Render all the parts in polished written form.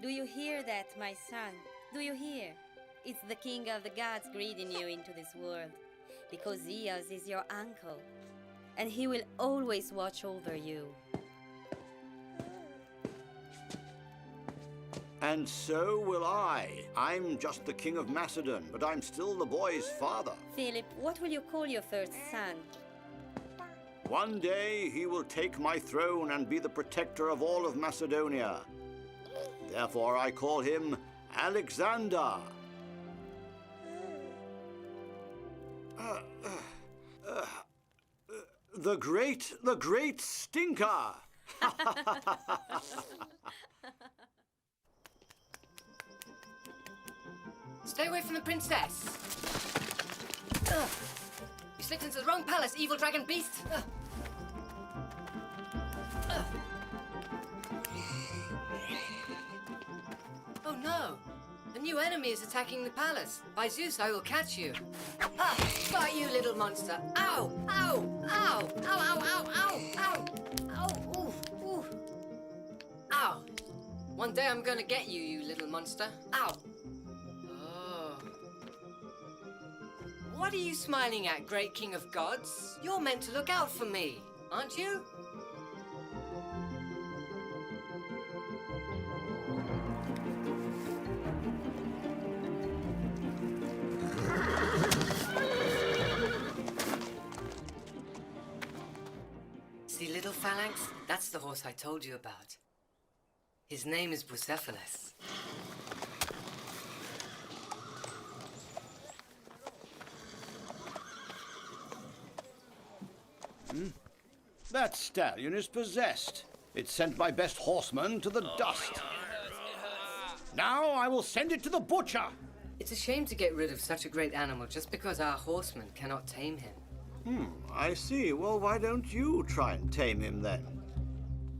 Do you hear that, my son? Do you hear? It's the king of the gods greeting you into this world. Because Zeus is your uncle, and he will always watch over you. And so will I. I'm just the king of Macedon, but I'm still the boy's father. Philip, what will you call your first son? One day he will take my throne and be the protector of all of Macedonia. Therefore I call him Alexander. The great stinker! Stay away from the princess! You slipped into the wrong palace, evil dragon beast! Oh no! A new enemy is attacking the palace. By Zeus, I will catch you. Ah! Bite you, little monster! Ow! Ow! Ow! Ow! Ow! Ow! Ow! Ow! Ow! Ooh! Ooh! Ow! One day I'm gonna get you, you little monster. Ow! Oh. What are you smiling at, great king of gods? You're meant to look out for me, aren't you? See, little Phalanx? That's the horse I told you about. His name is Bucephalus. That stallion is possessed. It sent my best horseman to the dust. Now I will send it to the butcher. It's a shame to get rid of such a great animal just because our horsemen cannot tame him. I see. Well, why don't you try and tame him then?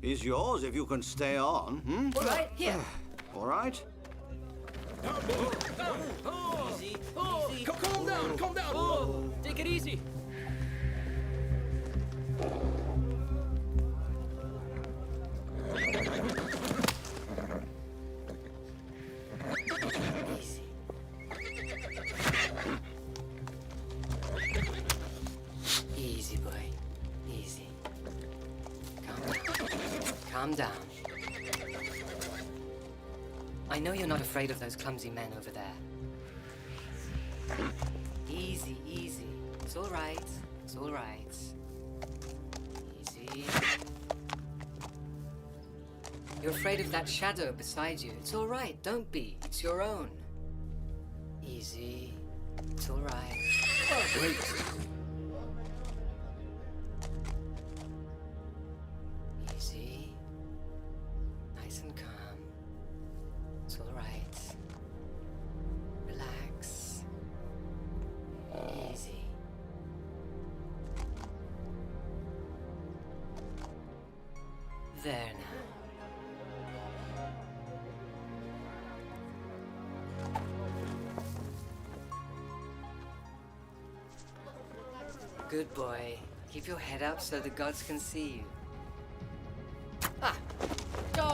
He's yours if you can stay on, All right, here. All right. Easy. Calm down, calm down. Take it easy. Easy, boy. Easy. Calm down. I know you're not afraid of those clumsy men over there. Easy, easy. It's all right. It's all right. Easy. You're afraid of that shadow beside you. It's all right. Don't be. It's your own. Easy. It's all right. Oh, wait. Easy. Nice and calm. It's all right. Relax. Easy. There now. Good boy. Keep your head up so the gods can see you. Ah! Go!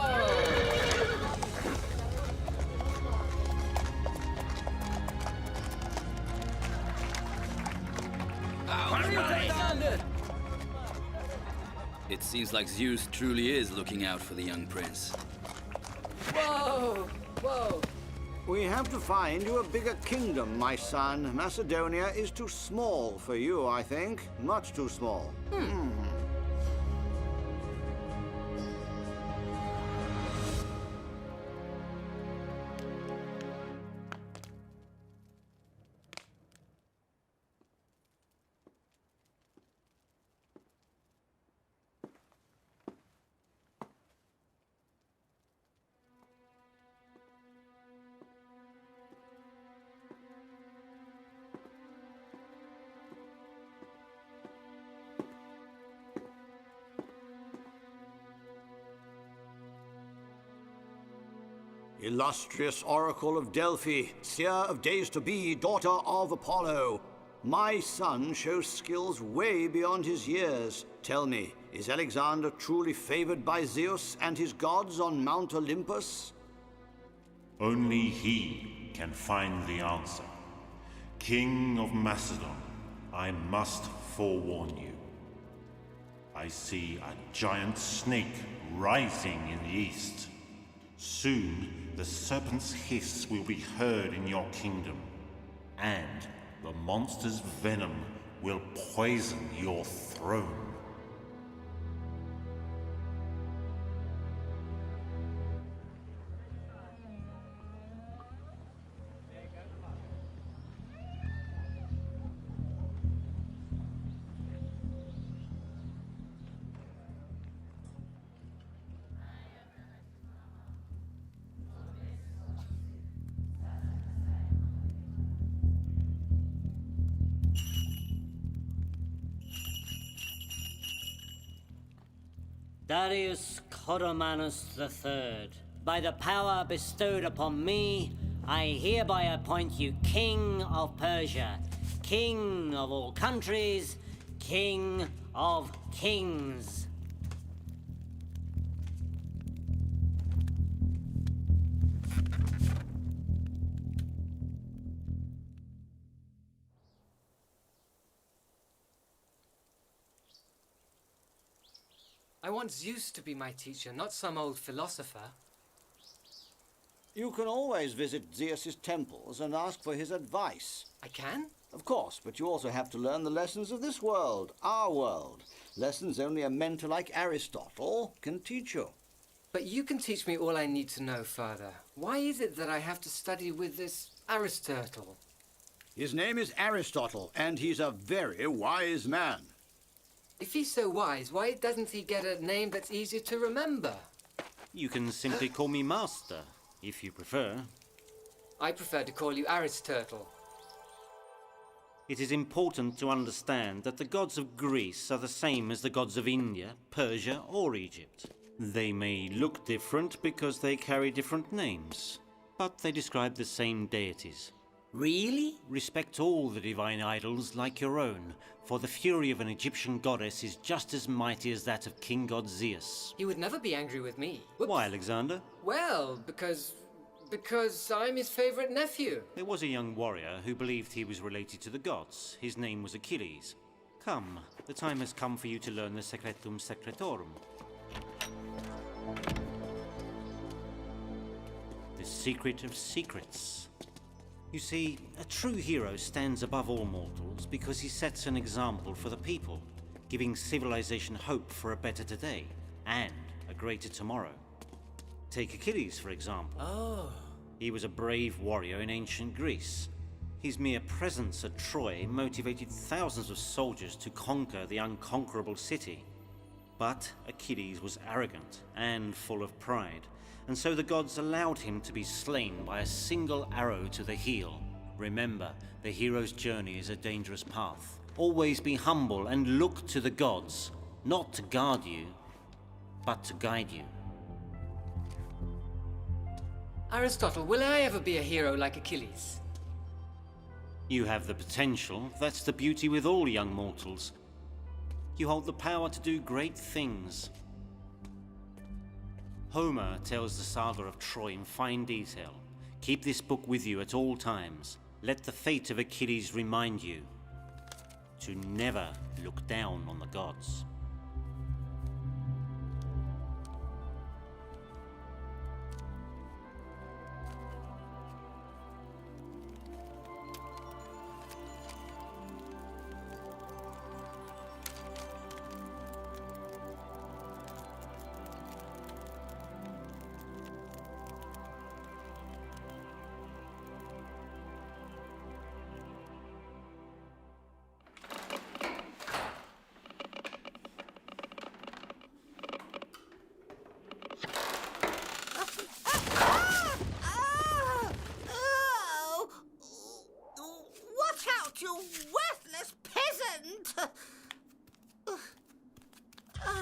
It seems like Zeus truly is looking out for the young prince. Whoa! Whoa! We have to find you a bigger kingdom, my son. Macedonia is too small for you, I think. Much too small. Illustrious oracle of Delphi, seer of days to be, daughter of Apollo. My son shows skills way beyond his years. Tell me, is Alexander truly favored by Zeus and his gods on Mount Olympus? Only he can find the answer. King of Macedon, I must forewarn you. I see a giant snake rising in the east. Soon, the serpent's hiss will be heard in your kingdom, and the monster's venom will poison your throne. Darius Coromanus III, by the power bestowed upon me, I hereby appoint you King of Persia, King of all countries, King of kings. I want Zeus to be my teacher, not some old philosopher. You can always visit Zeus's temples and ask for his advice. I can? Of course, but you also have to learn the lessons of this world, our world. Lessons only a mentor like Aristotle can teach you. But you can teach me all I need to know, Father. Why is it that I have to study with this Aristotle? His name is Aristotle, and he's a very wise man. If he's so wise, why doesn't he get a name that's easier to remember? You can simply call me Master, if you prefer. I prefer to call you Aristotle. It is important to understand that the gods of Greece are the same as the gods of India, Persia, or Egypt. They may look different because they carry different names, but they describe the same deities. Really? Respect all the divine idols like your own, for the fury of an Egyptian goddess is just as mighty as that of King God Zeus. He would never be angry with me. Whoops. Why, Alexander? Well, because I'm his favorite nephew. There was a young warrior who believed he was related to the gods. His name was Achilles. Come, the time has come for you to learn the Secretum Secretorum. The secret of secrets. You see, a true hero stands above all mortals because he sets an example for the people, giving civilization hope for a better today and a greater tomorrow. Take Achilles, for example. Oh. He was a brave warrior in ancient Greece. His mere presence at Troy motivated thousands of soldiers to conquer the unconquerable city. But Achilles was arrogant and full of pride, and so the gods allowed him to be slain by a single arrow to the heel. Remember, the hero's journey is a dangerous path. Always be humble and look to the gods, not to guard you, but to guide you. Aristotle, will I ever be a hero like Achilles? You have the potential. That's the beauty with all young mortals. You hold the power to do great things. Homer tells the saga of Troy in fine detail. Keep this book with you at all times. Let the fate of Achilles remind you to never look down on the gods.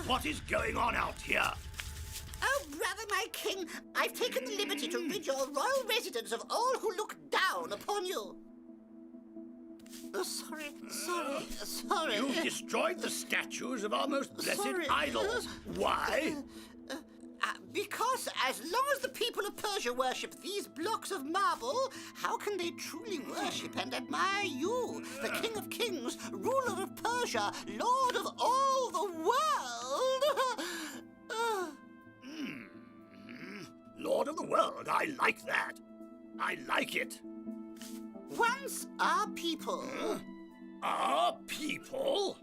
What is going on out here? Oh, brother, my king, I've taken the liberty to rid your royal residence of all who look down upon you. Oh, sorry. You've destroyed the statues of our most blessed Sorry. idols. Why? Because as long as the people of Persia worship these blocks of marble, how can they truly worship and admire you, the King of Kings, ruler of Persia, Lord of all the world? Lord of the world, I like that. I like it. Once our people... Our people?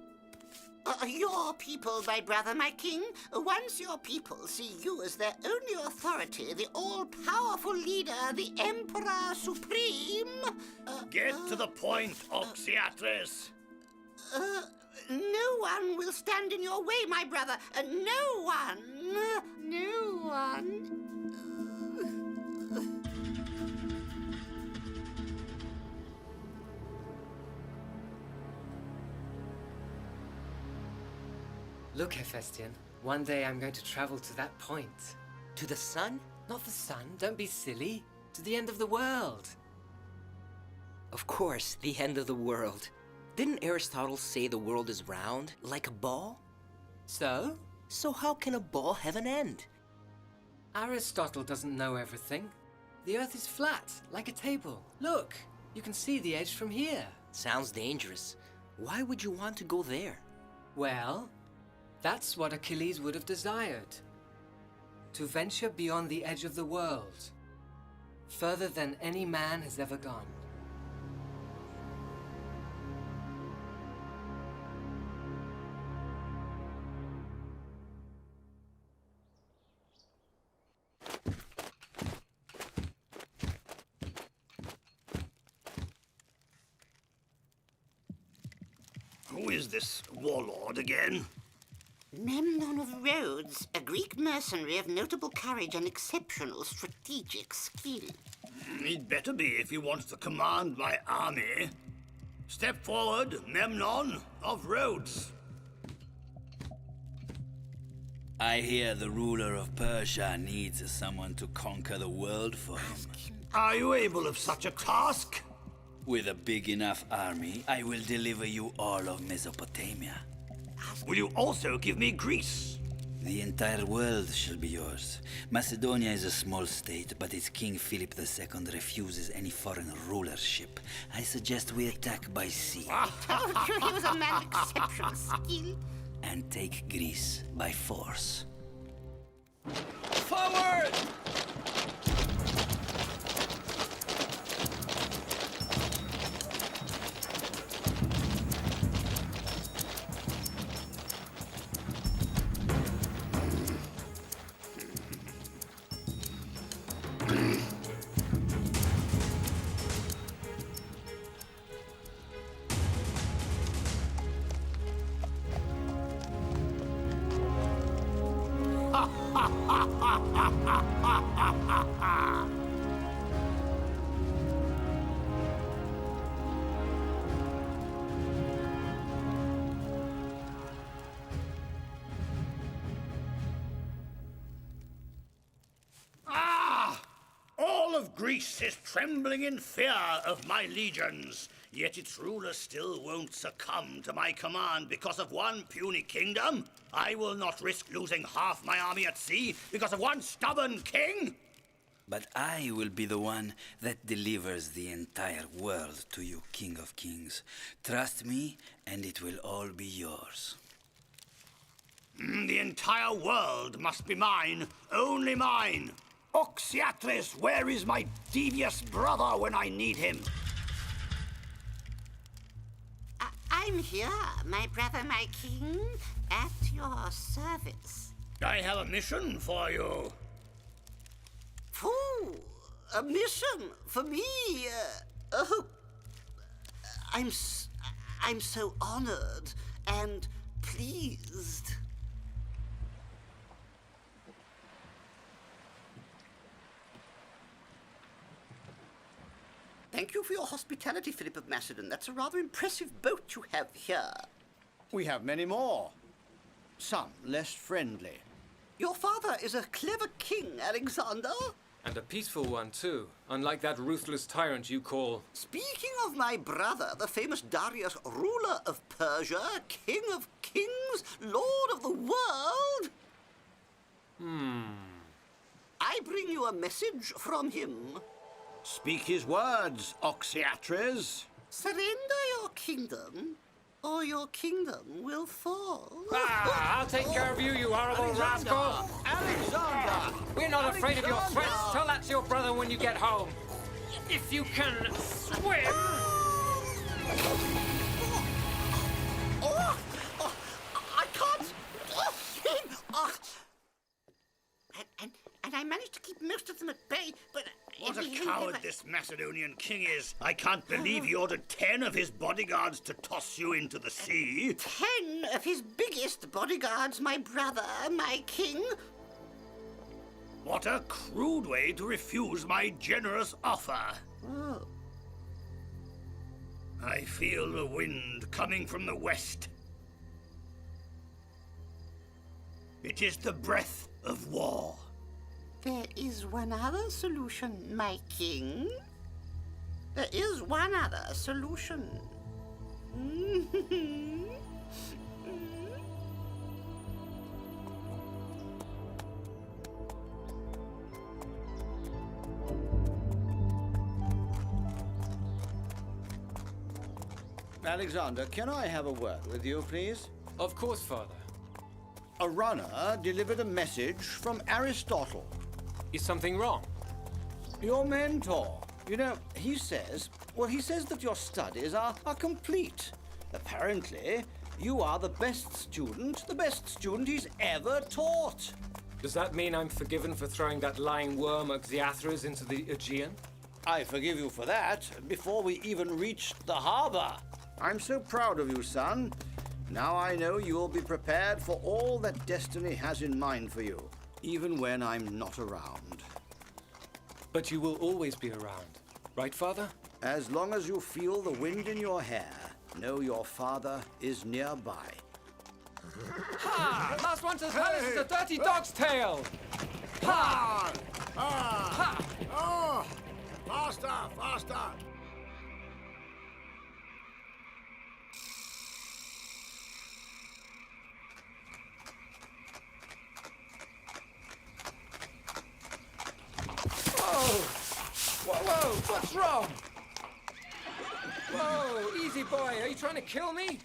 Your people, my brother, my king. Once your people see you as their only authority, the all-powerful leader, the Emperor Supreme... Get to the point, Oxyatres. No one will stand in your way, my brother. No one. No one. Look, Hephaestion, one day I'm going to travel to that point. To the sun? Not the sun, don't be silly. To the end of the world. Of course, the end of the world. Didn't Aristotle say the world is round, like a ball? So? So how can a ball have an end? Aristotle doesn't know everything. The Earth is flat, like a table. Look, you can see the edge from here. Sounds dangerous. Why would you want to go there? Well, that's what Achilles would have desired. To venture beyond the edge of the world. Further than any man has ever gone. Who is this warlord again? Memnon of Rhodes, a Greek mercenary of notable courage and exceptional strategic skill. He'd better be if he wants to command my army. Step forward, Memnon of Rhodes. I hear the ruler of Persia needs someone to conquer the world for him. Are you able of such a task? With a big enough army, I will deliver you all of Mesopotamia. Will you also give me Greece? The entire world shall be yours. Macedonia is a small state, but its King Philip II refuses any foreign rulership. I suggest we attack by sea. Told you he was a man of exceptional skill. And take Greece by force. Forward! All of Greece is trembling in fear of my legions, yet its ruler still won't succumb to my command because of one puny kingdom. I will not risk losing half my army at sea because of one stubborn king. But I will be the one that delivers the entire world to you, King of Kings. Trust me, and it will all be yours. The entire world must be mine, only mine. Oxyatres, where is my devious brother when I need him? I'm here, my brother, my king, at your service. I have a mission for you. Ooh, a mission for me. I'm so honored and pleased. Thank you for your hospitality, Philip of Macedon. That's a rather impressive boat you have here. We have many more. Some less friendly. Your father is a clever king, Alexander. And a peaceful one, too, unlike that ruthless tyrant you call... Speaking of my brother, the famous Darius, ruler of Persia, king of kings, lord of the world... you a message from him. Speak his words, Oxyatres. Surrender your kingdom, or your kingdom will fall. I'll take care of you, you horrible rascal! Alexander! We're not afraid of your threats. Tell that to your brother when you get home. If you can swim... I can't swim! And I managed to keep most of them at bay, but... What a coward this Macedonian king is. I can't believe he ordered 10 of his bodyguards to toss you into the sea. 10 of his biggest bodyguards, my brother, my king. What a crude way to refuse my generous offer. Oh. I feel the wind coming from the west. It is the breath of war. There is one other solution, my king. There is one other solution. Alexander, can I have a word with you, please? Of course, Father. A runner delivered a message from Aristotle, Is something wrong? your mentor. You know, he says that your studies are complete. Apparently, you are the best student he's ever taught. Does that mean I'm forgiven for throwing that lying worm Oxyatres into the Aegean? I forgive you for that before we even reached the harbor. I'm so proud of you, son. Now I know you will be prepared for all that destiny has in mind for you, even when I'm not around. But you will always be around, right, Father? As long as you feel the wind in your hair, know your father is nearby. Ha! Last one to the palace is a dirty dog's tail! Ha! Ha! Oh! Faster, faster! Whoa! What's wrong? Whoa! Easy, boy. Are you trying to kill me?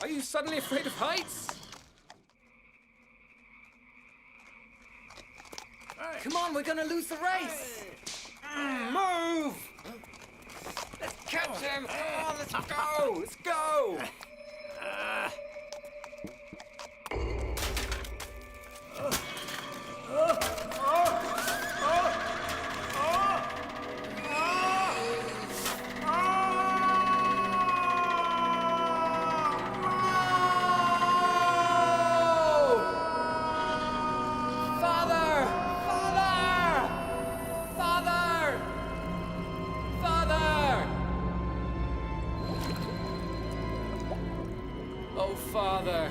Are you suddenly afraid of heights? Come on, we're gonna lose the race! Move! Let's catch him! Come on, let's go! Let's go! Oh, Father.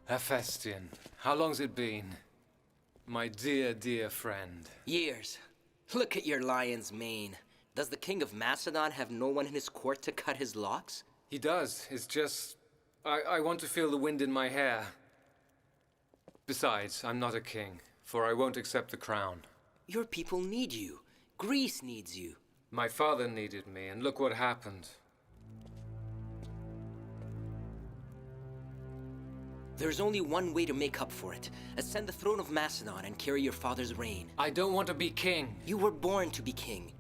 Hephaestion, how long's it been? My dear, dear friend. Years. Look at your lion's mane. Does the king of Macedon have no one in his court to cut his locks? He does. It's just... I want to feel the wind in my hair. Besides, I'm not a king, for I won't accept the crown. Your people need you. Greece needs you. My father needed me, and look what happened. There's only one way to make up for it. Ascend the throne of Macedon and carry your father's reign. I don't want to be king. You were born to be king.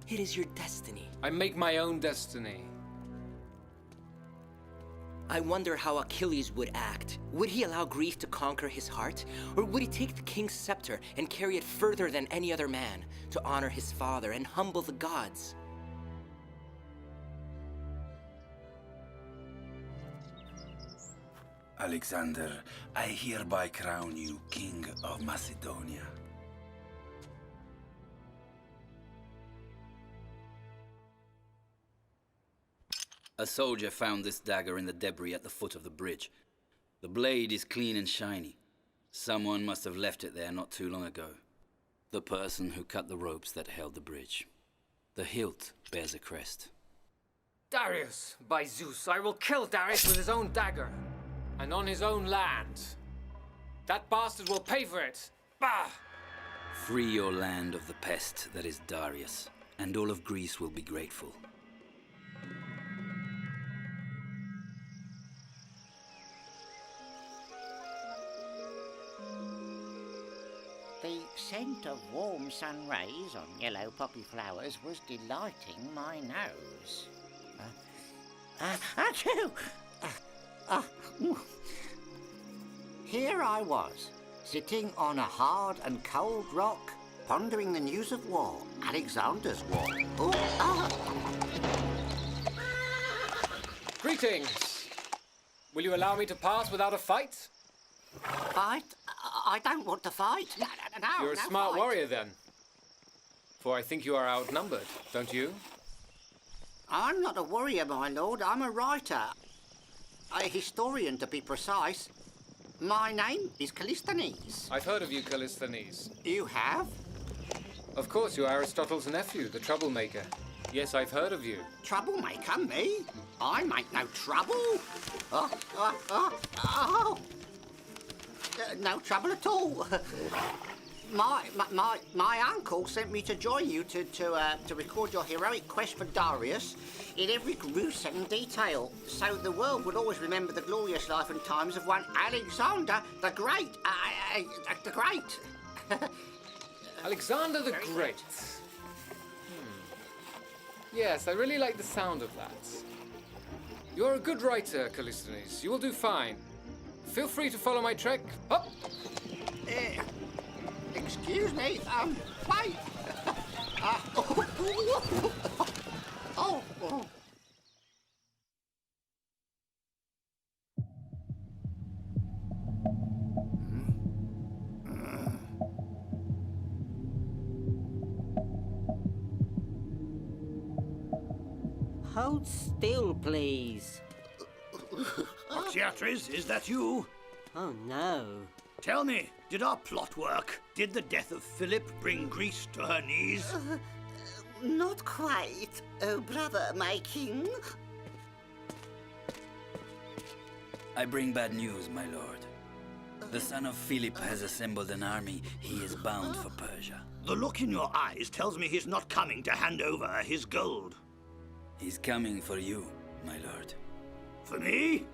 It is your destiny. I make my own destiny. I wonder how Achilles would act. Would he allow grief to conquer his heart? Or would he take the king's scepter and carry it further than any other man to honor his father and humble the gods? Alexander, I hereby crown you King of Macedonia. A soldier found this dagger in the debris at the foot of the bridge. The blade is clean and shiny. Someone must have left it there not too long ago. The person who cut the ropes that held the bridge. The hilt bears a crest. Darius, by Zeus, I will kill Darius with his own dagger. And on his own land. That bastard will pay for it. Bah! Free your land of the pest that is Darius, and all of Greece will be grateful. The scent of warm sun rays on yellow poppy flowers was delighting my nose. Achoo! Here I was, sitting on a hard and cold rock, pondering the news of war, Alexander's war. Ooh, ah. Greetings! Will you allow me to pass without a fight? Fight? I don't want to fight. No, You're a smart warrior then. For I think you are outnumbered, don't you? I'm not a warrior, my lord. I'm a writer. A historian, to be precise. My name is Callisthenes. I've heard of you, Callisthenes. You have? Of course, you're Aristotle's nephew, the troublemaker. Yes, I've heard of you. Troublemaker, me? I make no trouble. No trouble at all. My uncle sent me to join you to record your heroic quest for Darius in every gruesome detail, so the world would always remember the glorious life and times of one Alexander the Great. The Great. Alexander the Great. Yes, I really like the sound of that. You're a good writer, Callisthenes. You will do fine. Feel free to follow my trek. Up! Excuse me, wait. Oh. Hold still, please. Beatrice, is that you? Oh, no. Tell me, did our plot work? Did the death of Philip bring Greece to her knees? Not quite, oh brother, my king. I bring bad news, my lord. The son of Philip has assembled an army. He is bound for Persia. The look in your eyes tells me he's not coming to hand over his gold. He's coming for you, my lord. For me?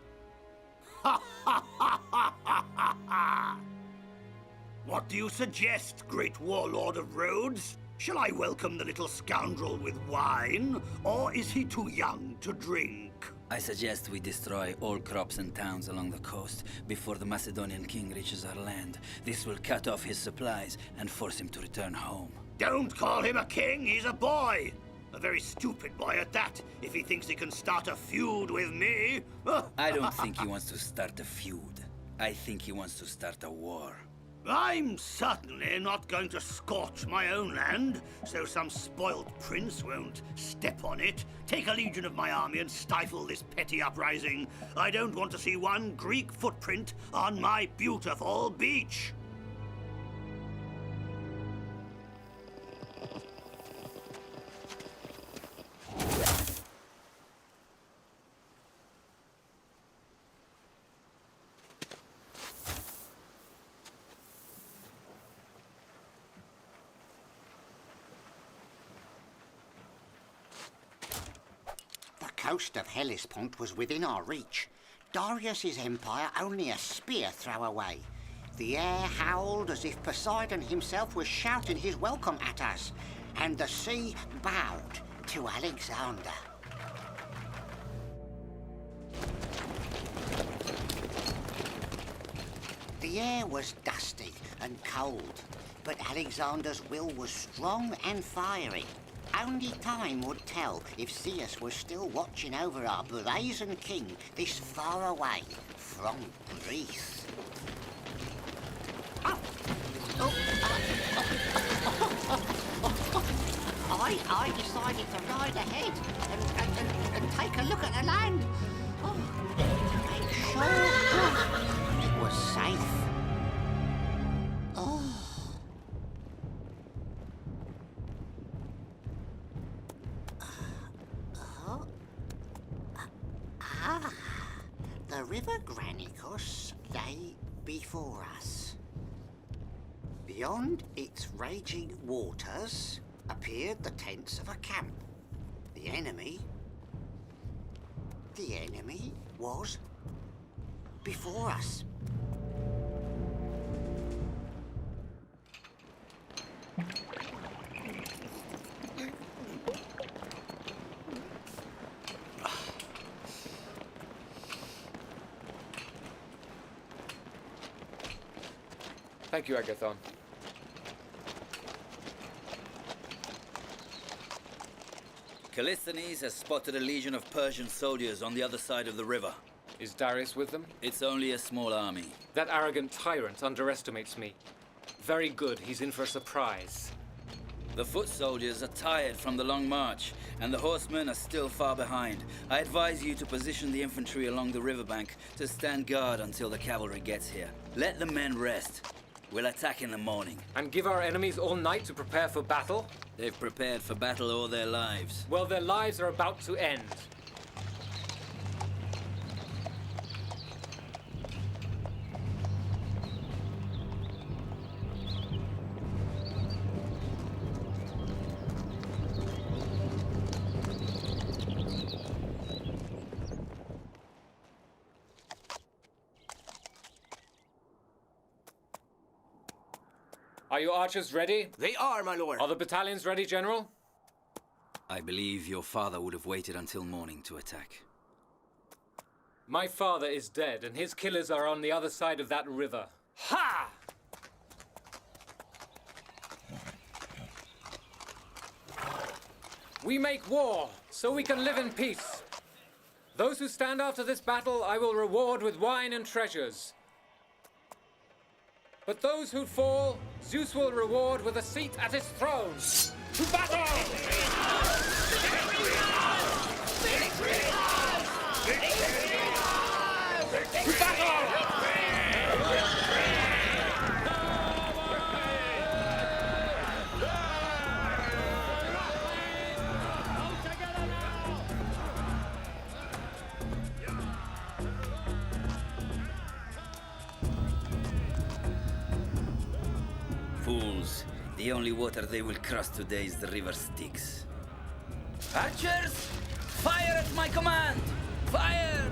Ha ha ha ha ha ha! What do you suggest, great warlord of Rhodes? Shall I welcome the little scoundrel with wine, or is he too young to drink? I suggest we destroy all crops and towns along the coast before the Macedonian king reaches our land. This will cut off his supplies and force him to return home. Don't call him a king, he's a boy! A very stupid boy at that, if he thinks he can start a feud with me. I don't think he wants to start a feud. I think he wants to start a war. I'm certainly not going to scorch my own land, so some spoilt prince won't step on it, take a legion of my army and stifle this petty uprising. I don't want to see one Greek footprint on my beautiful beach. The coast of Hellespont was within our reach. Darius's empire only a spear throw away. The air howled as if Poseidon himself was shouting his welcome at us. and the sea bowed to Alexander. The air was dusty and cold, but Alexander's will was strong and fiery. Only time would tell if Zeus was still watching over our brazen king this far away from Greece. I decided to ride ahead and take a look at the land. To make sure it was safe. The river Granicus lay before us. Beyond its raging waters appeared the tents of a camp. The enemy was before us. Thank you, Agathon. Callisthenes has spotted a legion of Persian soldiers on the other side of the river. Is Darius with them? It's only a small army. That arrogant tyrant underestimates me. Very good, he's in for a surprise. The foot soldiers are tired from the long march, and the horsemen are still far behind. I advise you to position the infantry along the riverbank to stand guard until the cavalry gets here. Let the men rest. We'll attack in the morning. And give our enemies all night to prepare for battle? They've prepared for battle all their lives. Well, their lives are about to end. Are your archers ready? They are, my lord. Are the battalions ready, General? I believe your father would have waited until morning to attack. My father is dead, and his killers are on the other side of that river. Ha! We make war, so we can live in peace. Those who stand after this battle, I will reward with wine and treasures. But those who fall, Zeus will reward with a seat at his throne. To battle! To battle! Fools. The only water they will cross today is the river Styx. Archers! Fire at my command! Fire!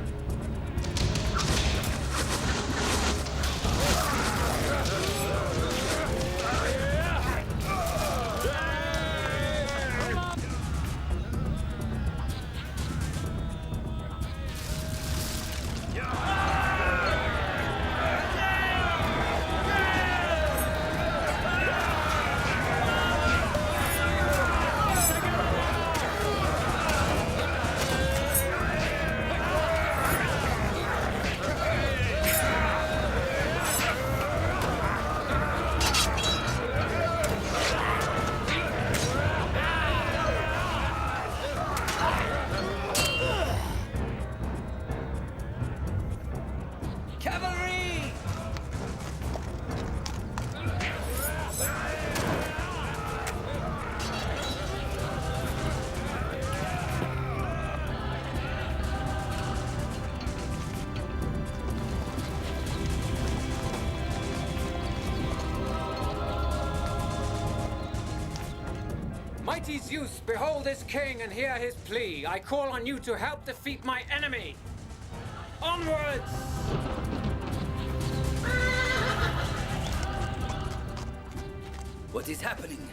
Mighty Zeus, behold his king and hear his plea. I call on you to help defeat my enemy. Onwards! What is happening?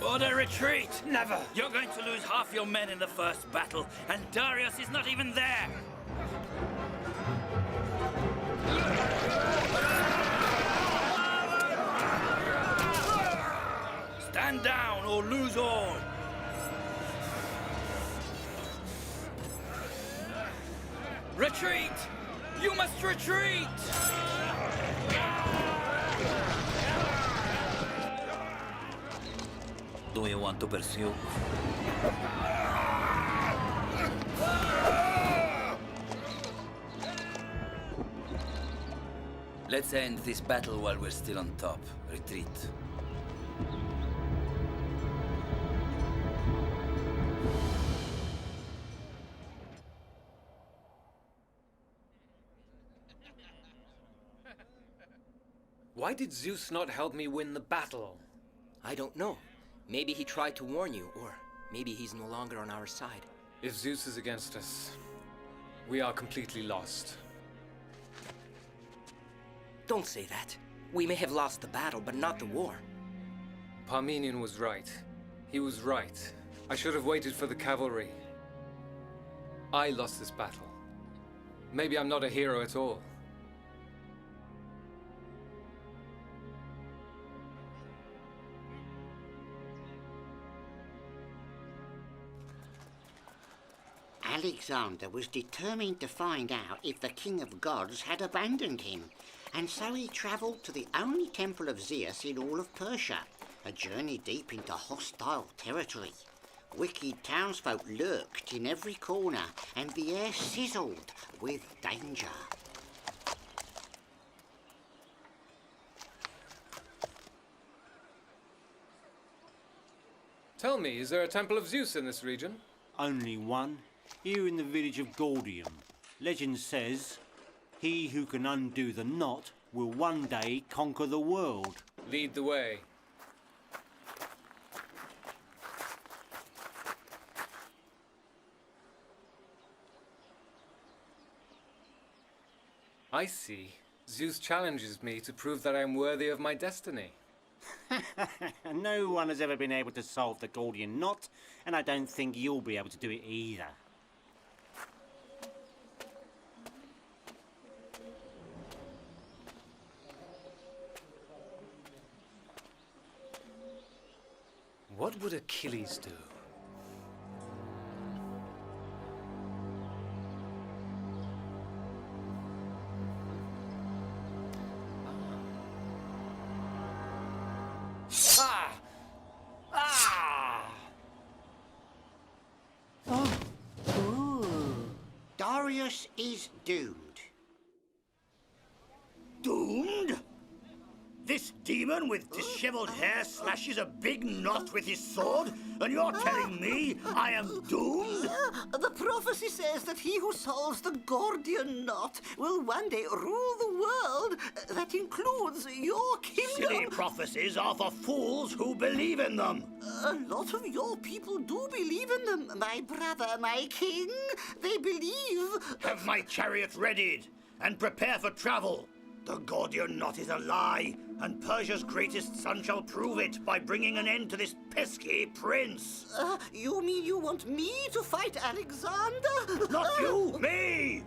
Order retreat! Never! You're going to lose half your men in the first battle, and Darius is not even there! Stand down or lose all! Retreat! You must retreat! Do you want to pursue? Let's end this battle while we're still on top. Retreat. Why did Zeus not help me win the battle? I don't know. Maybe he tried to warn you, or maybe he's no longer on our side. If Zeus is against us, we are completely lost. Don't say that. We may have lost the battle, but not the war. Parmenion was right. He was right. I should have waited for the cavalry. I lost this battle. Maybe I'm not a hero at all. Alexander was determined to find out if the King of Gods had abandoned him, and so he travelled to the only temple of Zeus in all of Persia, a journey deep into hostile territory. Wicked townsfolk lurked in every corner, and the air sizzled with danger. Tell me, is there a temple of Zeus in this region? Only one, here in the village of Gordium. Legend says, he who can undo the knot will one day conquer the world. Lead the way. I see. Zeus challenges me to prove that I am worthy of my destiny. No one has ever been able to solve the Gordian knot, and I don't think you'll be able to do it either. What would Achilles do? Ah! Ah! Darius is doomed. Doomed? This demon with disheveled hair slashes a big knot with his sword, and you're telling me I am doomed? The prophecy says that he who solves the Gordian knot will one day rule the world. That includes your kingdom. Silly prophecies are for fools who believe in them. A lot of your people do believe in them, my brother, my king. They believe. Have my chariot readied and prepare for travel. The Gordian knot is a lie, and Persia's greatest son shall prove it by bringing an end to this pesky prince. You mean you want me to fight Alexander? Not you, me!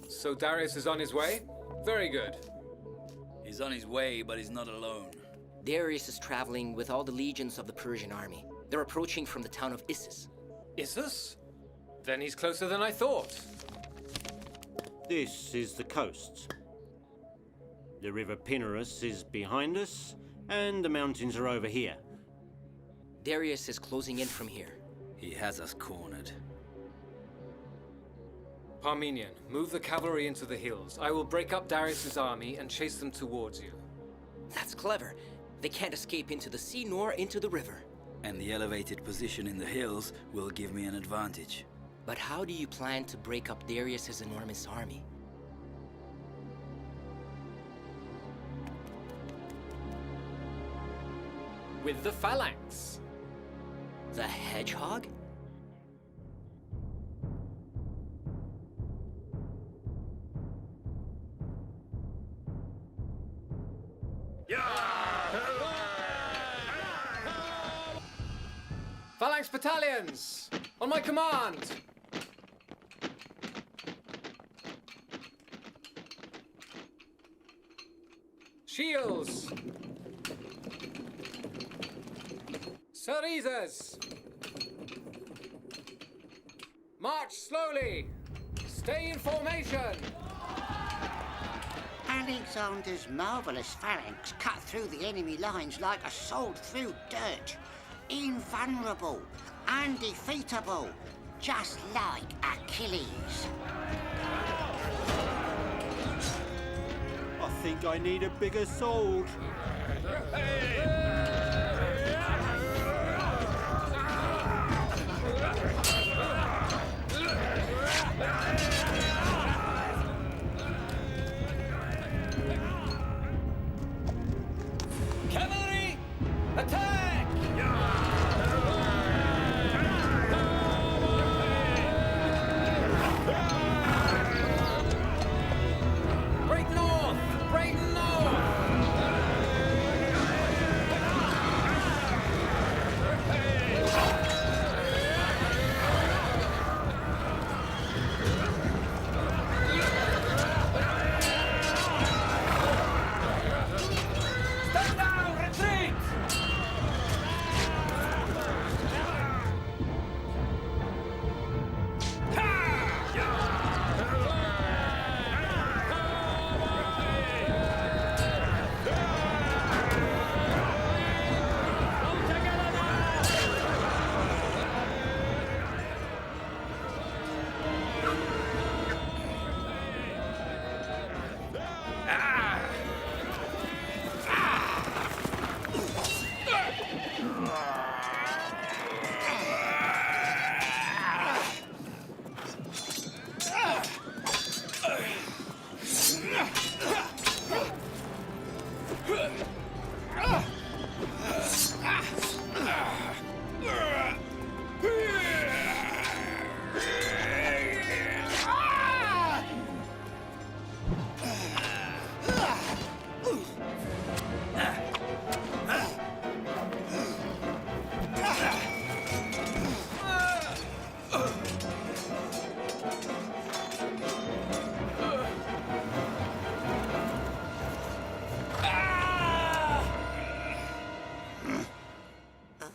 So Darius is on his way? Very good. He's on his way, but he's not alone. Darius is traveling with all the legions of the Persian army. They're approaching from the town of Issus. Issus? Then he's closer than I thought. This is the coast. The river Pinarus is behind us, and the mountains are over here. Darius is closing in from here. He has us cornered. Parmenion, move the cavalry into the hills. I will break up Darius's army and chase them towards you. That's clever. They can't escape into the sea nor into the river. And the elevated position in the hills will give me an advantage. But how do you plan to break up Darius's enormous army? With the phalanx. The hedgehog? Phalanx battalions! On my command! Shields! Cerizas! March slowly! Stay in formation! Alexander's marvellous phalanx cut through the enemy lines like a sword through dirt. Invulnerable, undefeatable, just like Achilles. I think I need a bigger sword. Cavalry, attack! Break north! Break north! Stand down! Retreat!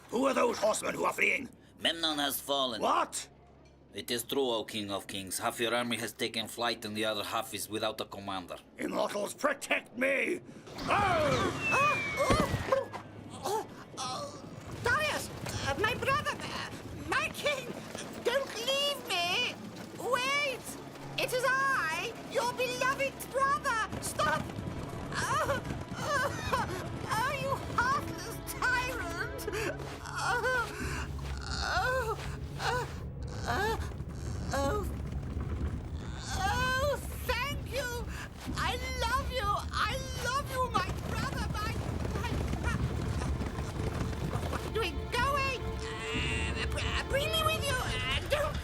Who are those horsemen who are fleeing? Memnon has fallen. What? It is true, O King of Kings. Half your army has taken flight and the other half is without a commander. Immortals, protect me! Darius! My brother! My king! Don't leave me! Wait! It is I, your beloved brother! Stop! Oh, you heartless tyrant! Oh, thank you! I love you! I love you, my brother! What are you doing? Go away! Bring me with you! Don't...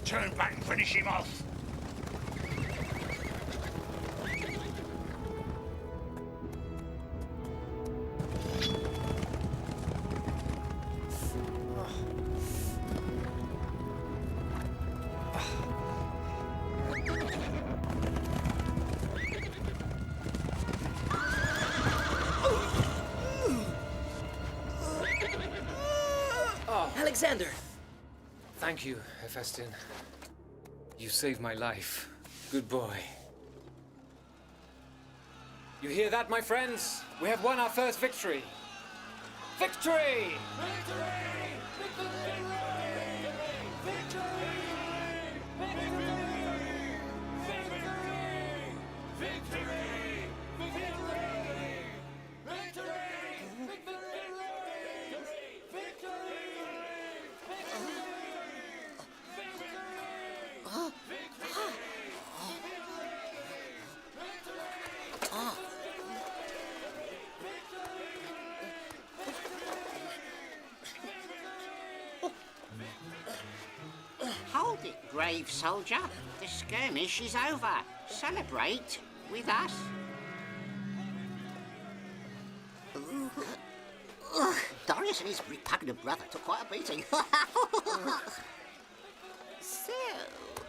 Turn back and finish him off! Alexander! Thank you, Hephaestion. You saved my life. Good boy. You hear that, my friends? We have won our first victory. Victory! Hold it, brave soldier. The skirmish is over. Celebrate with us. Darius and his repugnant brother took quite a beating. So,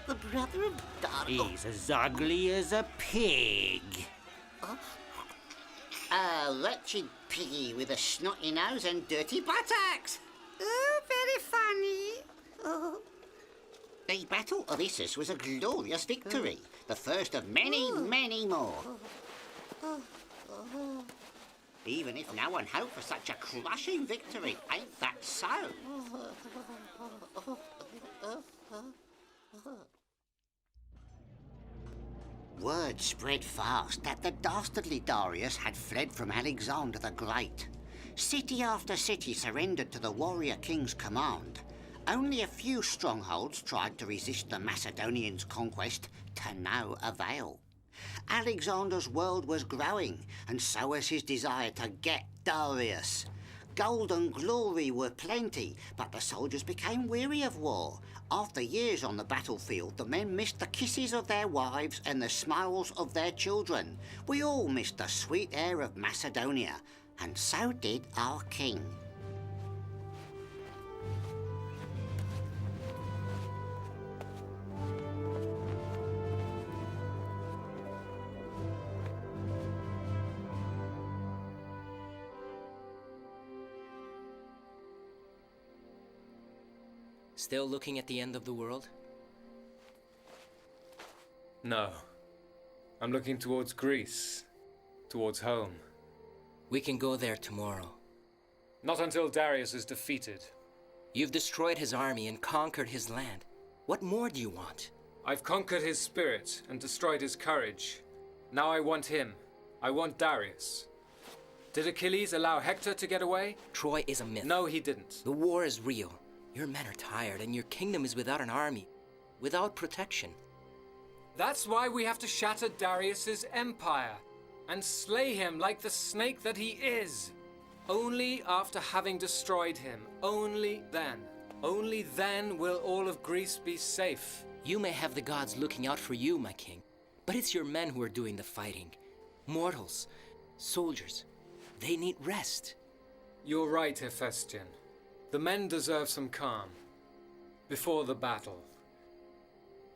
the brother of Darius... He's as ugly as a pig. A wretched piggy with a snotty nose and dirty buttocks. Oh, very funny. Oh. The Battle of Issus was a glorious victory, the first of many, many more. Even if no one hoped for such a crushing victory, ain't that so? Word spread fast that the dastardly Darius had fled from Alexander the Great. City after city surrendered to the warrior king's command. Only a few strongholds tried to resist the Macedonians' conquest, to no avail. Alexander's world was growing, and so was his desire to get Darius. Gold and glory were plenty, but the soldiers became weary of war. After years on the battlefield, the men missed the kisses of their wives and the smiles of their children. We all missed the sweet air of Macedonia, and so did our king. Still looking at the end of the world? No. I'm looking towards Greece. Towards home. We can go there tomorrow. Not until Darius is defeated. You've destroyed his army and conquered his land. What more do you want? I've conquered his spirit and destroyed his courage. Now I want him. I want Darius. Did Achilles allow Hector to get away? Troy is a myth. No, he didn't. The war is real. Your men are tired, and your kingdom is without an army, without protection. That's why we have to shatter Darius's empire and slay him like the snake that he is. Only after having destroyed him, only then will all of Greece be safe. You may have the gods looking out for you, my king, but it's your men who are doing the fighting. Mortals, soldiers, they need rest. You're right, Hephaestion. The men deserve some calm before the battle.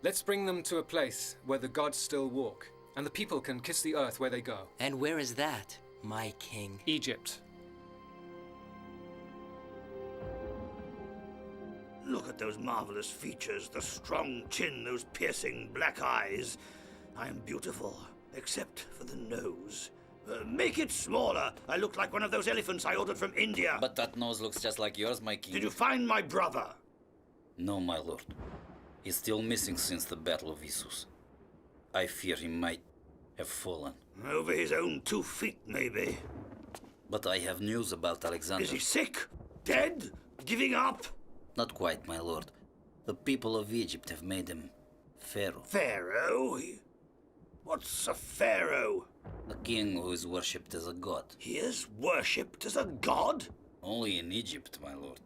Let's bring them to a place where the gods still walk, and the people can kiss the earth where they go. And where is that, my king? Egypt. Look at those marvelous features, the strong chin, those piercing black eyes. I am beautiful, except for the nose. Make it smaller. I look like one of those elephants I ordered from India. But that nose looks just like yours, my king. Did you find my brother? No, my lord. He's still missing since the Battle of Issus. I fear he might have fallen. Over his own 2 feet, maybe. But I have news about Alexander. Is he sick? Dead? Giving up? Not quite, my lord. The people of Egypt have made him pharaoh. Pharaoh? What's a pharaoh? A king who is worshipped as a god. He is worshipped as a god? Only in Egypt, my lord.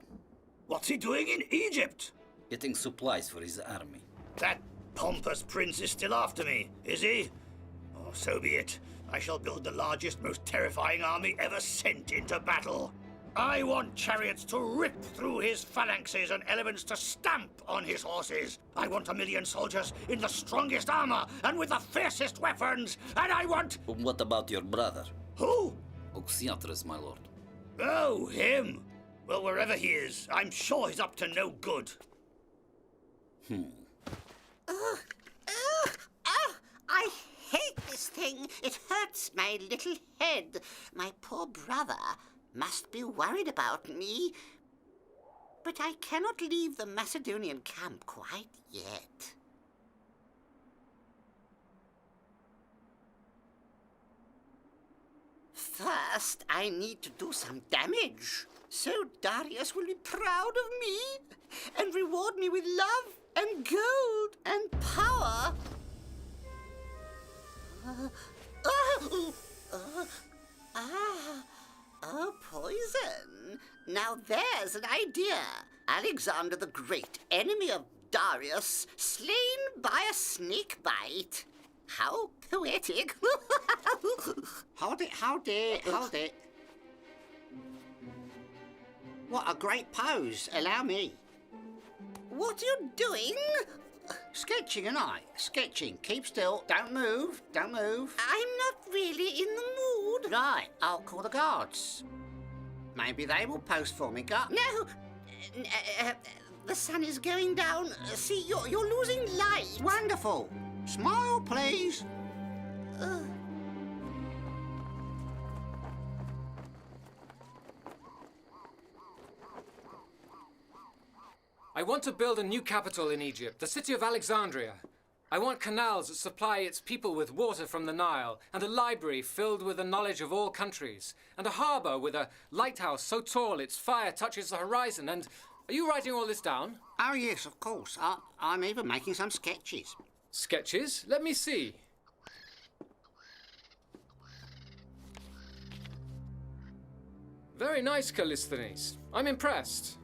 What's he doing in Egypt? Getting supplies for his army. That pompous prince is still after me, is he? Oh, so be it. I shall build the largest, most terrifying army ever sent into battle. I want chariots to rip through his phalanxes and elephants to stamp on his horses. I want 1,000,000 soldiers in the strongest armor and with the fiercest weapons. And I want... But what about your brother? Who? Oxyantras, my lord. Oh, him. Well, wherever he is, I'm sure he's up to no good. I hate this thing. It hurts my little head. My poor brother must be worried about me. But I cannot leave the Macedonian camp quite yet. First, I need to do some damage, so Darius will be proud of me and reward me with love and gold and power. Poison. Now there's an idea. Alexander the Great, enemy of Darius, slain by a snake bite. How poetic. Hold it. What a great pose. Allow me. What are you doing? Sketching, and I. Sketching. Keep still. Don't move. I'm not really in the mood. Right, I'll call the guards. Maybe they will post for me, No. The sun is going down. See, you're losing light. Wonderful. Smile, please. I want to build a new capital in Egypt, the city of Alexandria. I want canals that supply its people with water from the Nile, and a library filled with the knowledge of all countries, and a harbour with a lighthouse so tall its fire touches the horizon, and... Are you writing all this down? Oh, yes, of course. I'm even making some sketches. Sketches? Let me see. Very nice, Callisthenes. I'm impressed.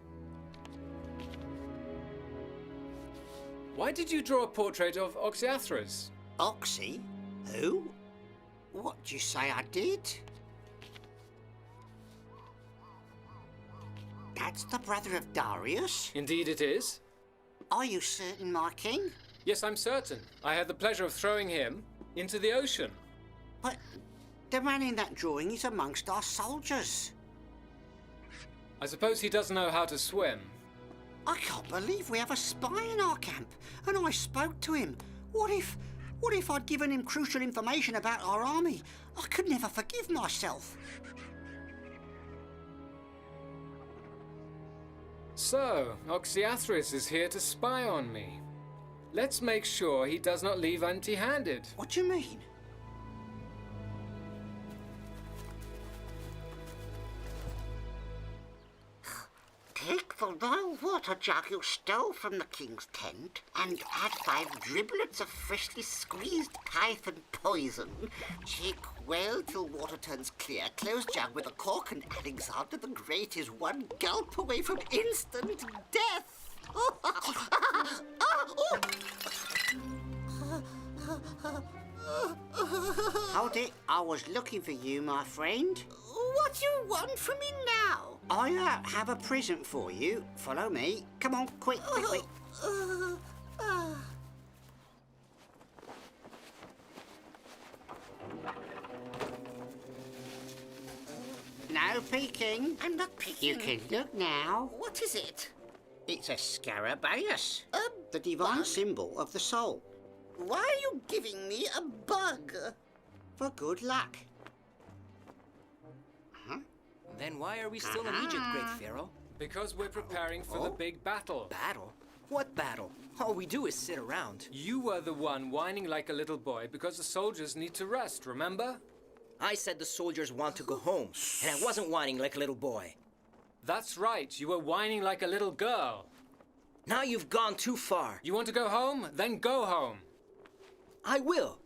Why did you draw a portrait of Oxyathras? Oxy? Who? What do you say I did? That's the brother of Darius? Indeed it is. Are you certain, my king? Yes, I'm certain. I had the pleasure of throwing him into the ocean. But the man in that drawing is amongst our soldiers. I suppose he doesn't know how to swim. I can't believe we have a spy in our camp, and I spoke to him. What if I'd given him crucial information about our army? I could never forgive myself. So, Oxyathras is here to spy on me. Let's make sure he does not leave empty-handed. What do you mean? Take the Nile water jug you stole from the king's tent and add 5 driblets of freshly squeezed python poison. Shake well till water turns clear. Close jug with a cork, and Alexander the Great is 1 gulp away from instant death. Hold it. I was looking for you, my friend. What do you want from me now? I have a present for you. Follow me. Come on, quick. No peeking. I'm not peeking. You can look now. What is it? It's a scarabaeus, the divine bug? symbol of the soul. Why are you giving me a bug? For good luck. Then why are we still in Egypt, Great Pharaoh? Because we're preparing for the big battle. Battle? What battle? All we do is sit around. You were the one whining like a little boy because the soldiers need to rest, remember? I said the soldiers want to go home, and I wasn't whining like a little boy. That's right, you were whining like a little girl. Now you've gone too far. You want to go home? Then go home. I will.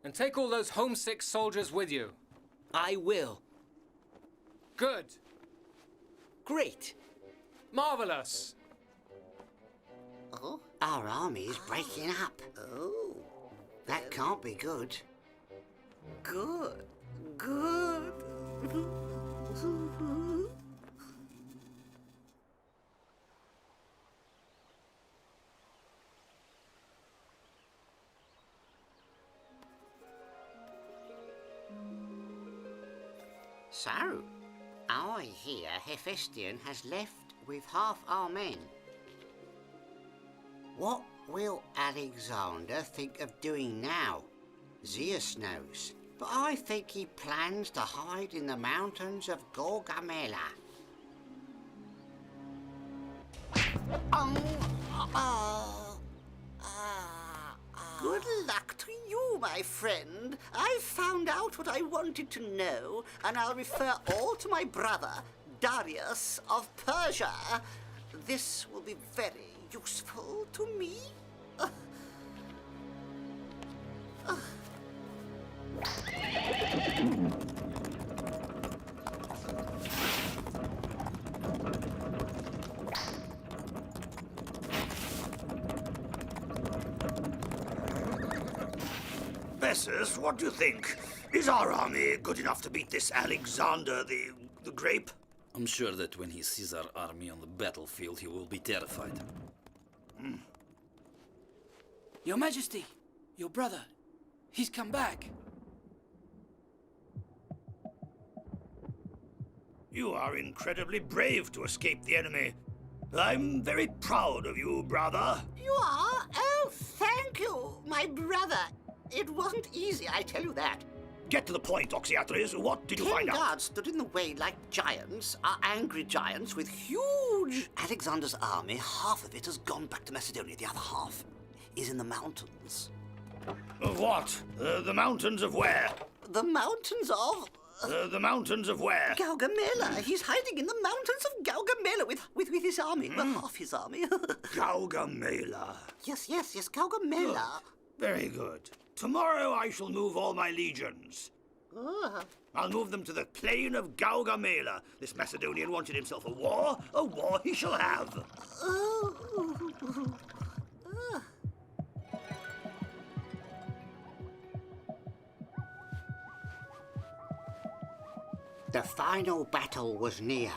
And take all those homesick soldiers with you. I will. Good. Great. Marvelous. Oh? Our army is breaking up. Oh. That can't be good. Good. So, I hear Hephaestion has left with half our men. What will Alexander think of doing now? Zeus knows, but I think he plans to hide in the mountains of Gaugamela. Good luck to you, my friend. I've found out what I wanted to know, and I'll refer all to my brother, Darius of Persia. This will be very useful to me. Bessus, what do you think? Is our army good enough to beat this Alexander the Grape? I'm sure that when he sees our army on the battlefield, he will be terrified. Your Majesty, your brother, he's come back. You are incredibly brave to escape the enemy. I'm very proud of you, brother. You are? Oh, thank you, my brother. It wasn't easy, I tell you that. Get to the point, Oxyatres. What did you find out? 10 guards stood in the way like giants, angry giants with huge... Alexander's army, half of it has gone back to Macedonia. The other half is in the mountains. What? The mountains of where? The mountains of... the mountains of where? Gaugamela. He's hiding in the mountains of Gaugamela with his army. Well, half his army. Gaugamela. Yes, Gaugamela. Good. Very good. Tomorrow I shall move all my legions. I'll move them to the plain of Gaugamela. This Macedonian wanted himself a war. A war he shall have. The final battle was near,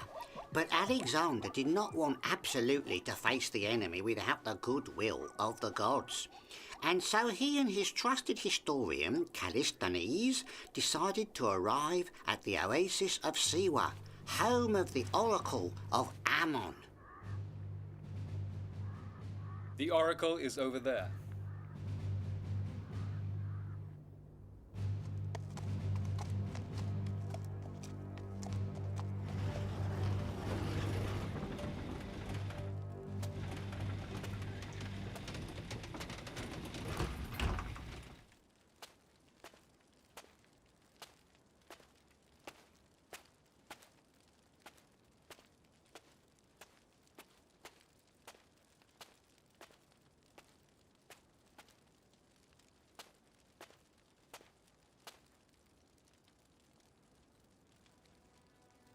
but Alexander did not want absolutely to face the enemy without the goodwill of the gods. And so he and his trusted historian, Callisthenes, decided to arrive at the oasis of Siwa, home of the oracle of Ammon. The oracle is over there.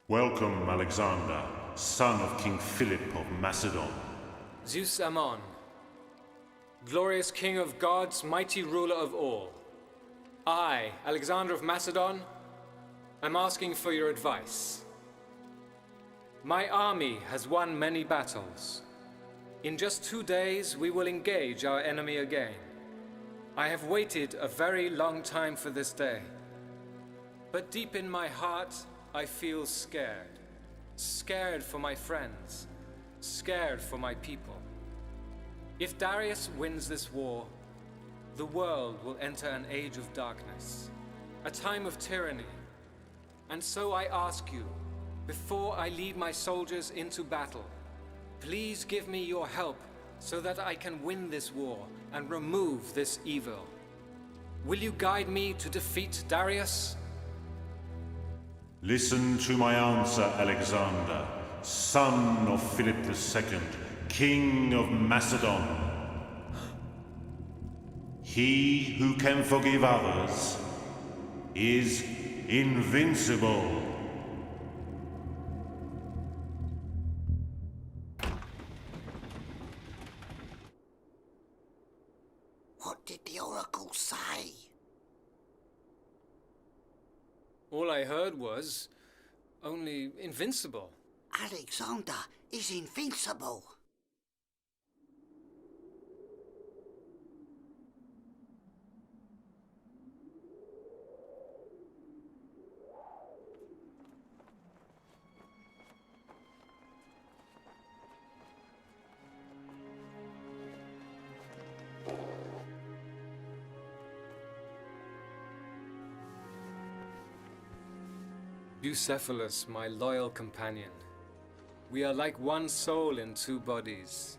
Welcome, Alexander, son of King Philip of Macedon. Zeus Ammon, glorious king of gods, mighty ruler of all. I, Alexander of Macedon, am asking for your advice. My army has won many battles. In just 2 days, we will engage our enemy again. I have waited a very long time for this day. But deep in my heart, I feel scared. Scared for my friends. Scared for my people. If Darius wins this war, the world will enter an age of darkness, a time of tyranny. And so I ask you, before I lead my soldiers into battle, please give me your help so that I can win this war and remove this evil. Will you guide me to defeat Darius? Listen to my answer, Alexander, son of Philip II, king of Macedon. He who can forgive others is invincible. What did the oracle say? All I heard was only invincible. Alexander is invincible. Bucephalus, my loyal companion. We are like one soul in two bodies.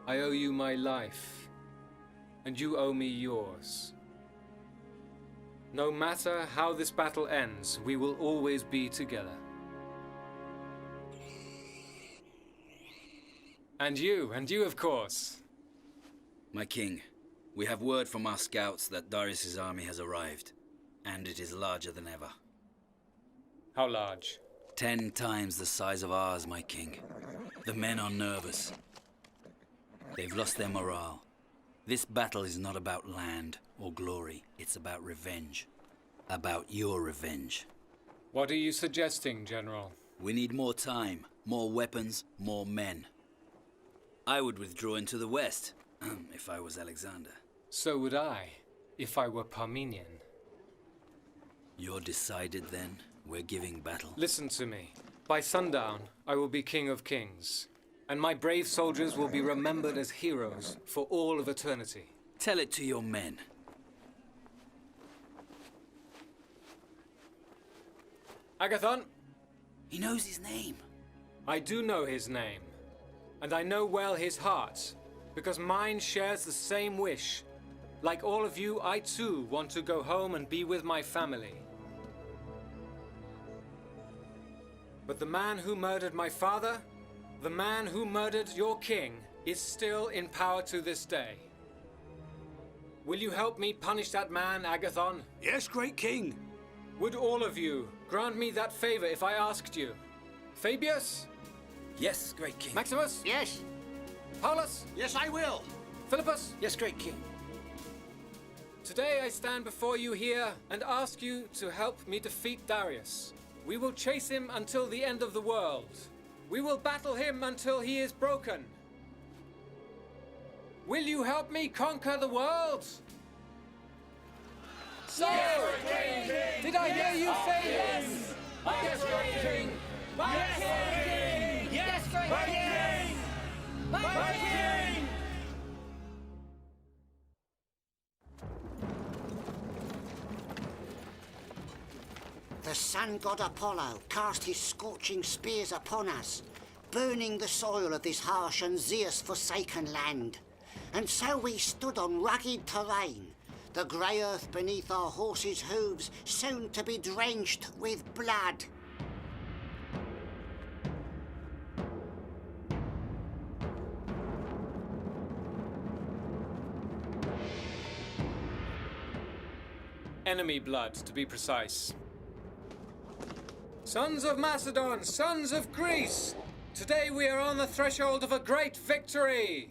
I owe you my life, and you owe me yours. No matter how this battle ends, we will always be together. And you of course. My king, we have word from our scouts that Darius' army has arrived, and it is larger than ever. How large? 10 times the size of ours, my king. The men are nervous. They've lost their morale. This battle is not about land or glory. It's about revenge. About your revenge. What are you suggesting, General? We need more time, more weapons, more men. I would withdraw into the west, if I was Alexander. So would I, if I were Parmenion. You're decided then? We're giving battle? Listen to me. By sundown, I will be King of Kings, and my brave soldiers will be remembered as heroes for all of eternity. Tell it to your men. Agathon! He knows his name. I do know his name, and I know well his heart, because mine shares the same wish. Like all of you, I too want to go home and be with my family. But the man who murdered my father, the man who murdered your king, is still in power to this day. Will you help me punish that man, Agathon? Yes, great king. Would all of you grant me that favor if I asked you? Fabius? Yes, great king. Maximus? Yes. Paulus? Yes, I will. Philippus? Yes, great king. Today I stand before you here and ask you to help me defeat Darius. We will chase him until the end of the world. We will battle him until he is broken. Will you help me conquer the world? So, did I hear you say yes? Yes, great king! My king! Yes, great king! My king! The sun god Apollo cast his scorching spears upon us, burning the soil of this harsh and Zeus-forsaken land. And so we stood on rugged terrain, the grey earth beneath our horses' hooves soon to be drenched with blood. Enemy blood, to be precise. Sons of Macedon, sons of Greece, today we are on the threshold of a great victory!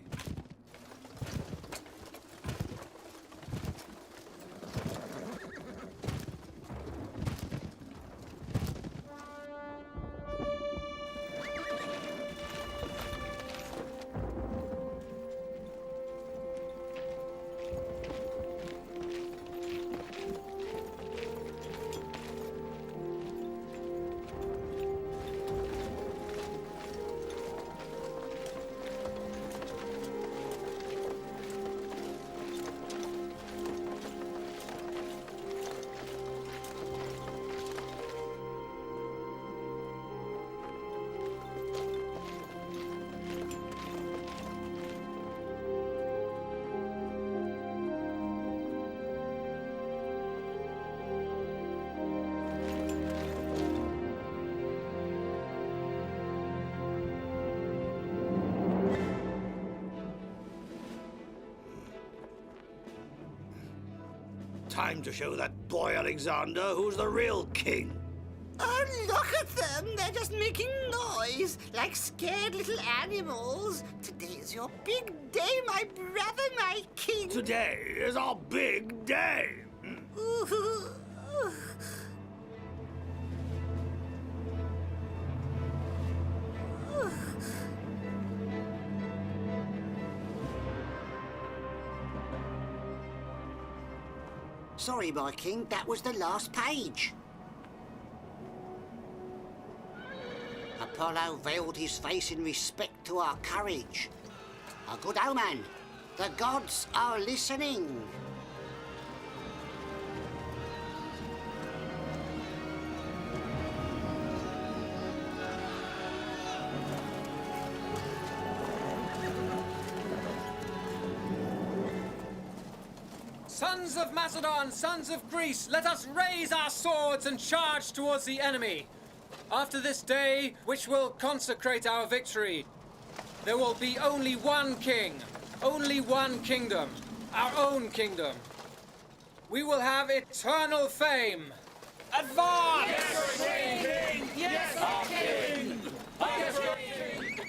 Time to show that boy Alexander who's the real king. Oh, look at them! They're just making noise, like scared little animals. Today is your big day, my brother, my king. Today is our big day. Ooh. Sorry, my king, that was the last page. Apollo veiled his face in respect to our courage. A good omen. The gods are listening. Sons of Macedon, sons of Greece, let us raise our swords and charge towards the enemy. After this day, which will consecrate our victory, there will be only one king, only one kingdom, our own kingdom. We will have eternal fame. Advance! Yes, king! Yes, our king! Yes, king!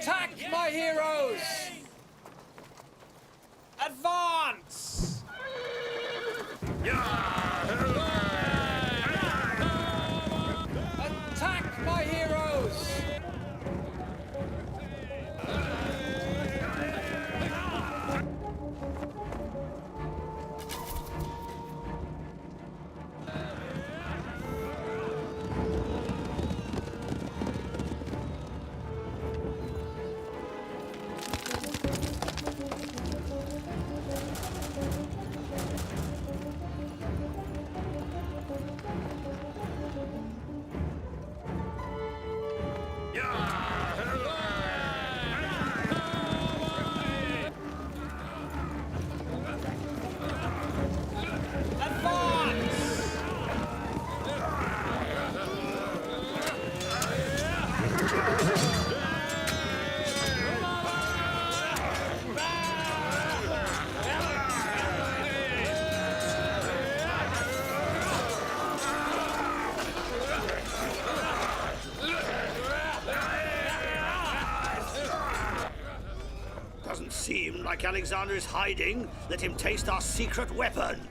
Attack, my heroes! Advance! Attack, my heroes! Doesn't seem like Alexander is hiding. Let him taste our secret weapon.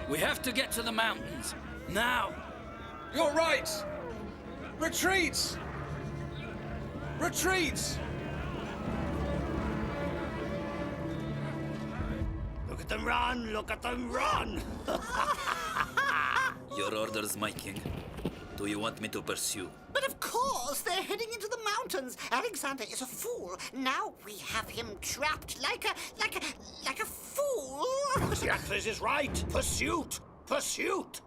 We have to get to the mountains. Now! You're right! Retreat! Retreat! Look at them run! Look at them run! Your orders, my king. Do you want me to pursue? But of course, they're heading into the mountains. Alexander is a fool. Now we have him trapped like a fool. Theocles is right. Pursuit! Pursuit!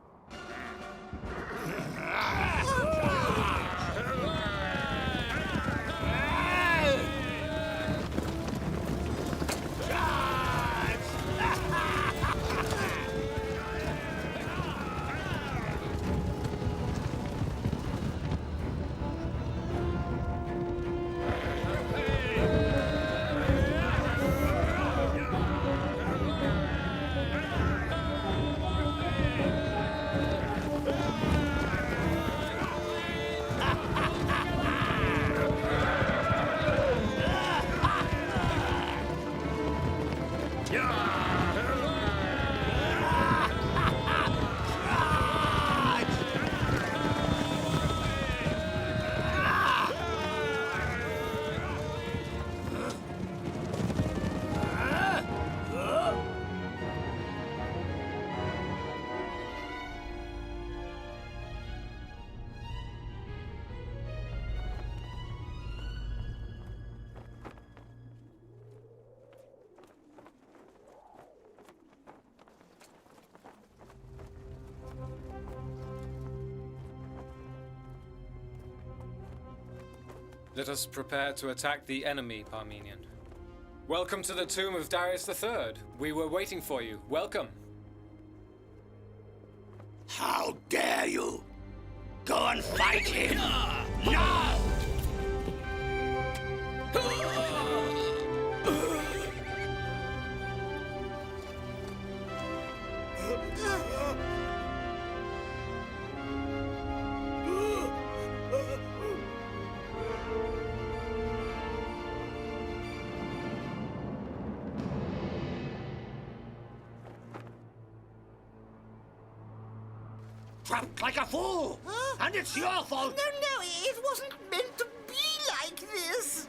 Let us prepare to attack the enemy, Parmenion. Welcome to the tomb of Darius III. We were waiting for you. Welcome. How dare you! Go and fight him! Now! Trapped like a fool! Huh? And it's your fault! No, it wasn't meant to be like this!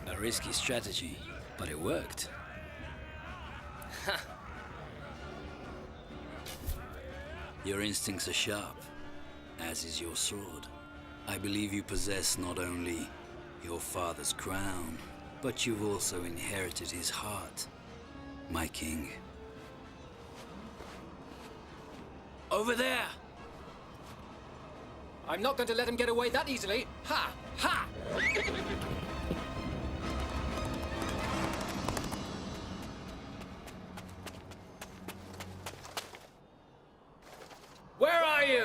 A risky strategy, but it worked. Your instincts are sharp, as is your sword. I believe you possess not only your father's crown, but you've also inherited his heart, my king. Over there! I'm not going to let him get away that easily. Ha! Ha! Where are you?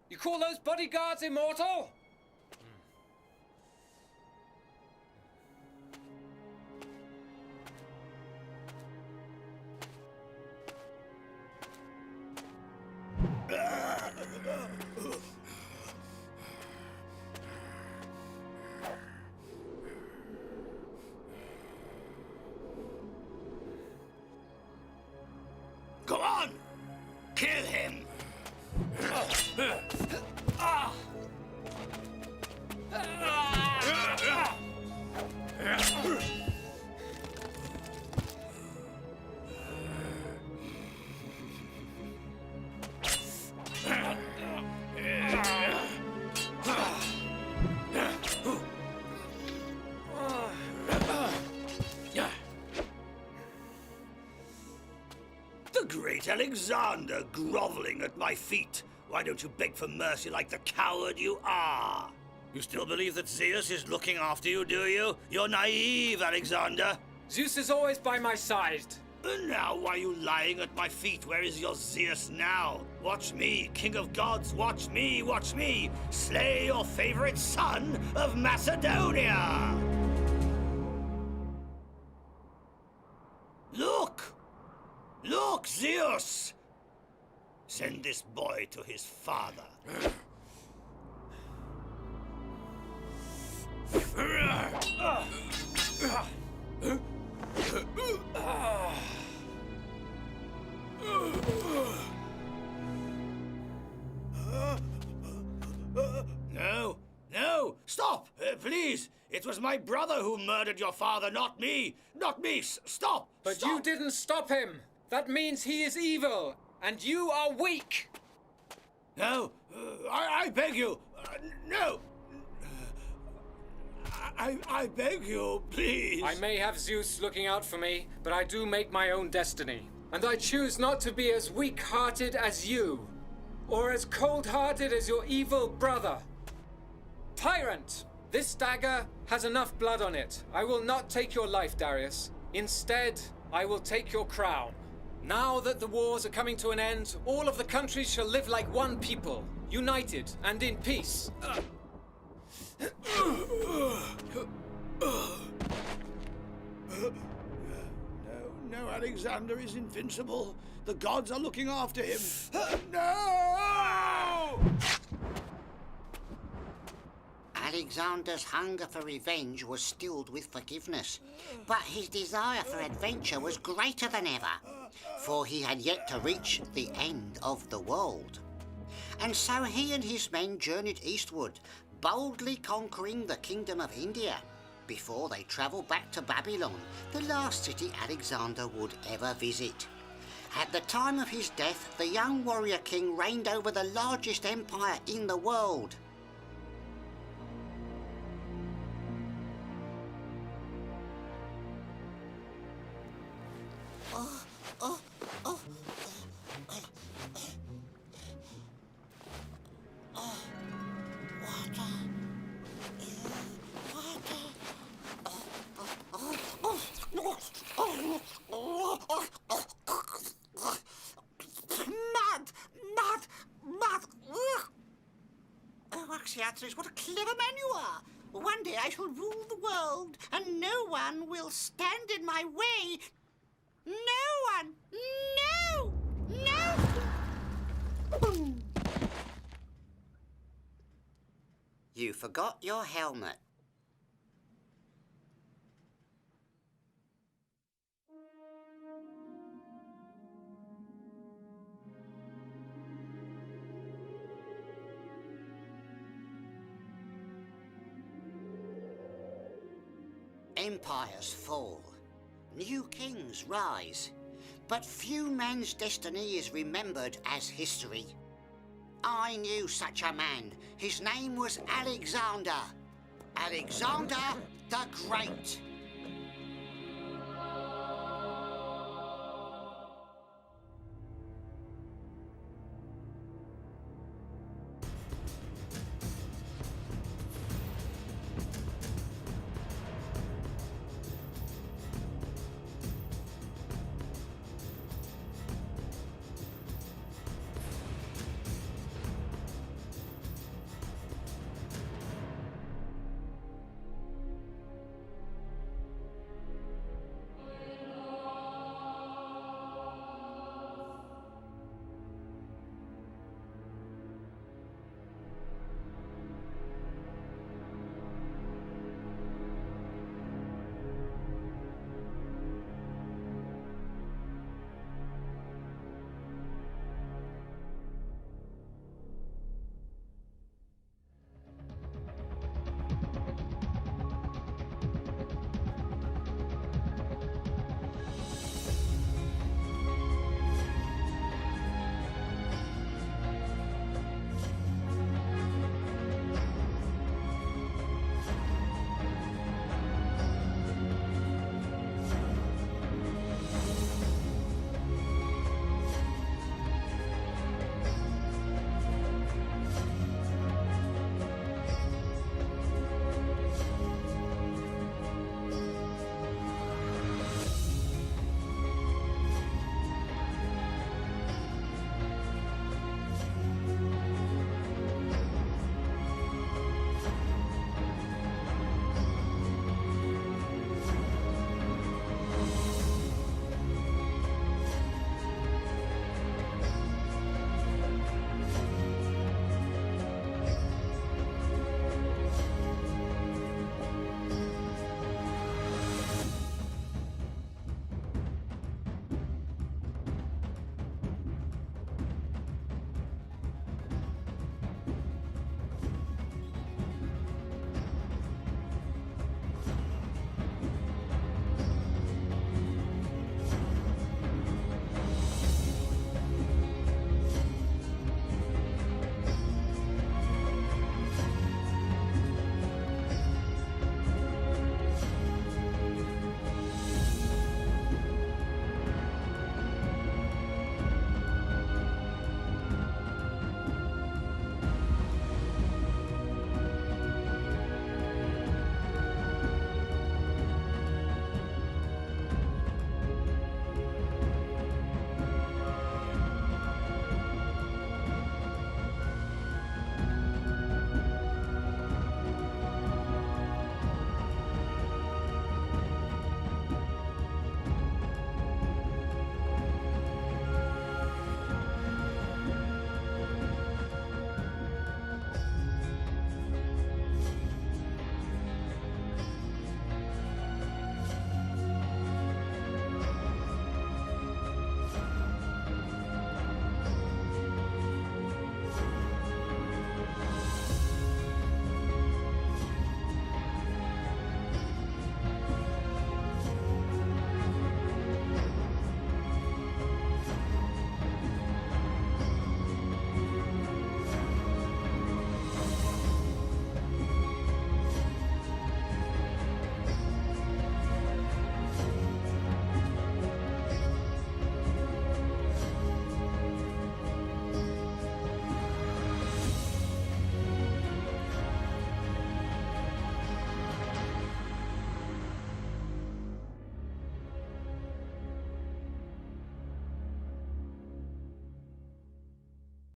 You call those bodyguards immortal? Go on! Kill him! The great Alexander groveling at my feet. Why don't you beg for mercy like the coward you are? You still believe that Zeus is looking after you, do you? You're naive, Alexander. Zeus is always by my side. And now, why are you lying at my feet? Where is your Zeus now? Watch me, king of gods, watch me, watch me! Slay your favorite son of Macedonia! Look! Look, Zeus! Send this boy to his father. No, no, stop, please. It was my brother who murdered your father, not me. Not me, stop. But stop. you didn't stop him. That means he is evil, and you are weak. No, I beg you, no. I beg you, please. I may have Zeus looking out for me, but I do make my own destiny. And I choose not to be as weak-hearted as you. or as cold-hearted as your evil brother. Tyrant! This dagger has enough blood on it. I will not take your life, Darius. Instead, I will take your crown. Now that the wars are coming to an end, all of the countries shall live like one people, united and in peace. No, Alexander is invincible. The gods are looking after him. No! Alexander's hunger for revenge was stilled with forgiveness, but his desire for adventure was greater than ever, for he had yet to reach the end of the world. And so he and his men journeyed eastward, boldly conquering the kingdom of India, before they travelled back to Babylon, the last city Alexander would ever visit. At the time of his death, the young warrior king reigned over the largest empire in the world. Axiotes, what a clever man you are! One day I shall rule the world, and no one will stand in my way. No one! No! No! Boom. You forgot your helmet. Empires fall, new kings rise, but few men's destiny is remembered as history. I knew such a man. His name was Alexander. Alexander the Great.